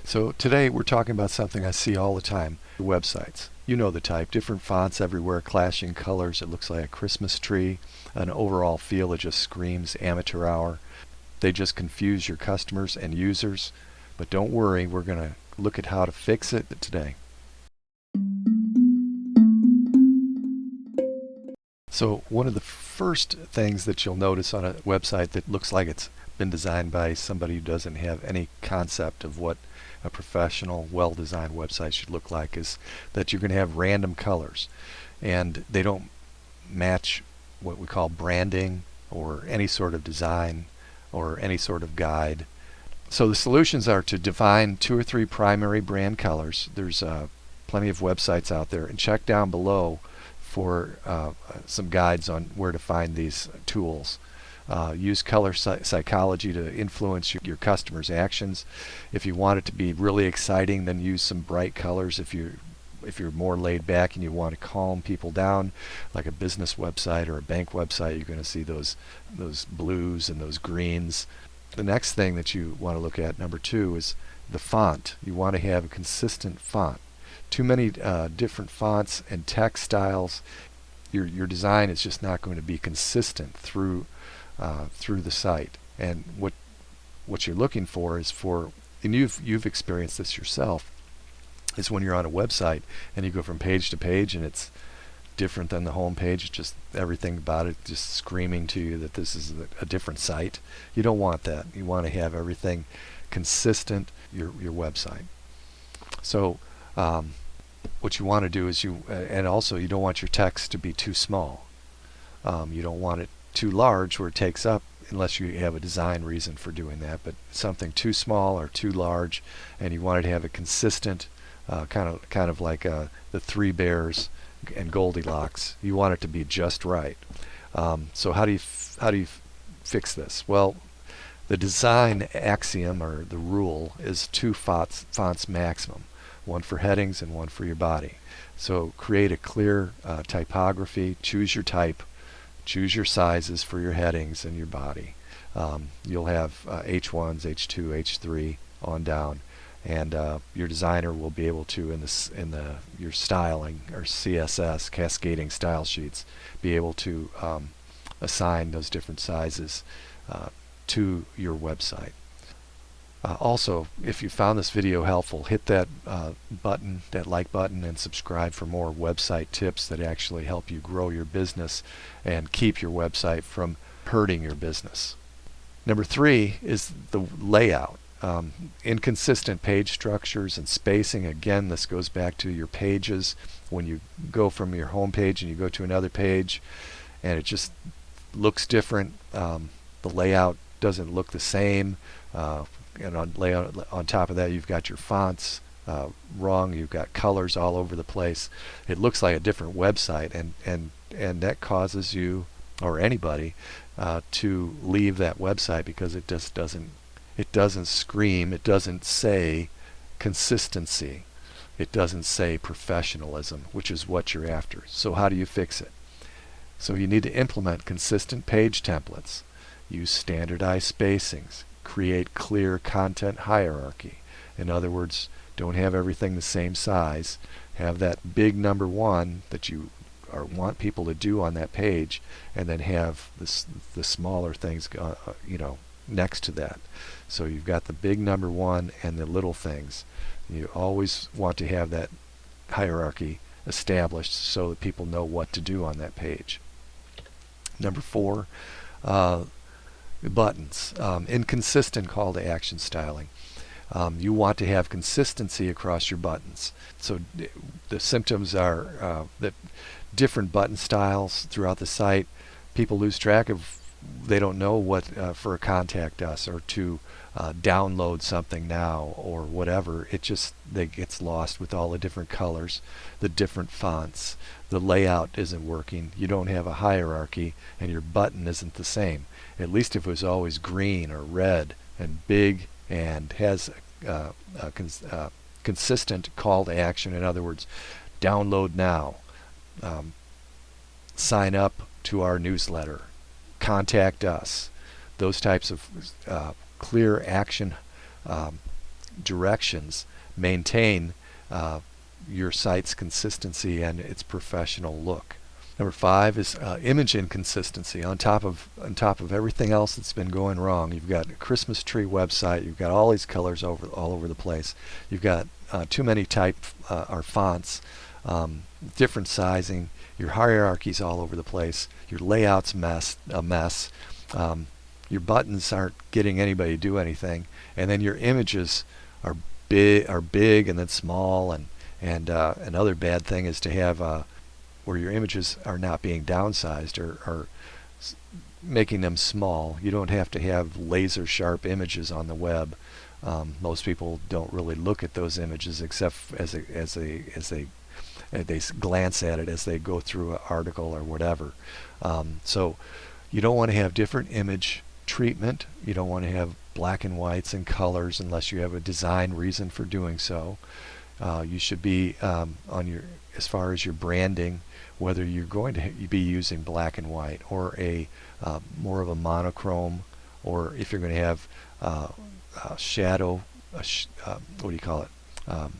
So today we're talking about something I see all the time, websites. You know the type, different fonts everywhere, clashing colors. It looks like a Christmas tree, an overall feel that just screams amateur hour. They just confuse your customers and users. But don't worry, we're going to look at how to fix it today. So one of the first things that you'll notice on a website that looks like it's been designed by somebody who doesn't have any concept of what a professional, well-designed website should look like is that you're going to have random colors, and they don't match what we call branding or any sort of design or any sort of guide. So the solutions are to define 2 or 3 primary brand colors. There's plenty of websites out there, and check down below for some guides on where to find these tools. Use color psychology to influence your customers' actions. If you want it to be really exciting, then use some bright colors. If you're more laid back and you want to calm people down, like a business website or a bank website, you're going to see those blues and those greens. The next thing that you want to look at, number 2, is the font. You want to have a consistent font. Too many different fonts and text styles, your design is just not going to be consistent through the site. And what you're looking for is and you've experienced this yourself, is when you're on a website and you go from page to page and it's different than the home page. Just everything about it just screaming to you that this is a different site. You don't want that. You want to have everything consistent, your website. So what you want to do is and also you don't want your text to be too small. You don't want it too large where it takes up, unless you have a design reason for doing that, but something too small or too large, and you want it to have a consistent kind of like the Three Bears and Goldilocks. You want it to be just right. So how do you fix this? Well, the design axiom or the rule is 2 fonts maximum, one for headings and one for your body. So create a clear typography, choose your type, choose your sizes for your headings and your body. You'll have H1s, H2, H3 on down, and your designer will be able to, in your styling or CSS, cascading style sheets, be able to assign those different sizes to your website. Also, if you found this video helpful, hit that button, that like button, and subscribe for more website tips that actually help you grow your business and keep your website from hurting your business. Number 3 is the layout. Inconsistent page structures and spacing. Again, this goes back to your pages. When you go from your home page and you go to another page and it just looks different, the layout doesn't look the same. And on top of that, you've got your fonts wrong. You've got colors all over the place. It looks like a different website, and that causes you or anybody to leave that website because it just doesn't scream. It doesn't say consistency. It doesn't say professionalism, which is what you're after. So how do you fix it? So you need to implement consistent page templates. Use standardized spacings. Create clear content hierarchy. In other words, don't have everything the same size. Have that big number 1 that you want people to do on that page, and then have the smaller things next to that. So you've got the big number 1 and the little things. You always want to have that hierarchy established so that people know what to do on that page. Number 4, buttons. Inconsistent call to action styling. You want to have consistency across your buttons. So the symptoms are that different button styles throughout the site, people lose track of, they don't know what for a contact us or to download something now or whatever. It gets lost with all the different colors, the different fonts. The layout isn't working. You don't have a hierarchy, and your button isn't the same. At least if it was always green or red and big and has a consistent call to action. In other words, download now, sign up to our newsletter, contact us. Those types of clear action directions maintain your site's consistency and its professional look. Number 5 is image inconsistency. On top of everything else that's been going wrong, you've got a Christmas tree website. You've got all these colors all over the place. You've got too many type or fonts, different sizing. Your hierarchy's all over the place. Your layout's a mess. Your buttons aren't getting anybody to do anything, and then your images are big and then small, and another bad thing is to have where your images are not being downsized or making them small. You don't have to have laser sharp images on the web. Most people don't really look at those images except as they glance at it as they go through an article or whatever. So you don't want to have different image treatment. You don't want to have black and whites and colors unless you have a design reason for doing so. You should be as far as your branding, whether you're going to be using black and white or a more of a monochrome, or if you're going to have shadow, what do you call it,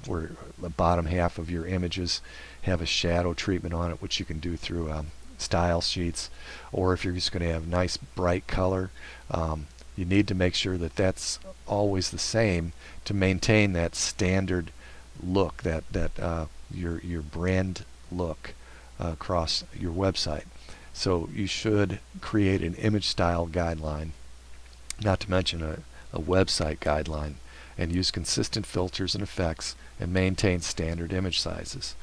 where the bottom half of your images have a shadow treatment on it, which you can do through style sheets, or if you're just going to have nice bright color, you need to make sure that that's always the same to maintain that standard look, that your brand look across your website. So you should create an image style guideline, not to mention a website guideline, and use consistent filters and effects and maintain standard image sizes.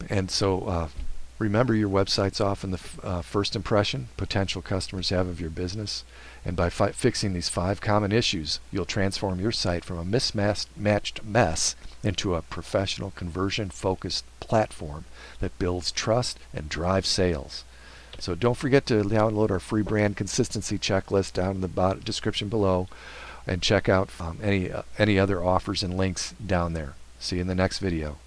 And so remember, your website's often the first impression potential customers have of your business, and by fixing these 5 common issues, you'll transform your site from a mismatched mess into a professional, conversion-focused platform that builds trust and drives sales. So don't forget to download our free brand consistency checklist down in the description below, and check out any other offers and links down there. See you in the next video.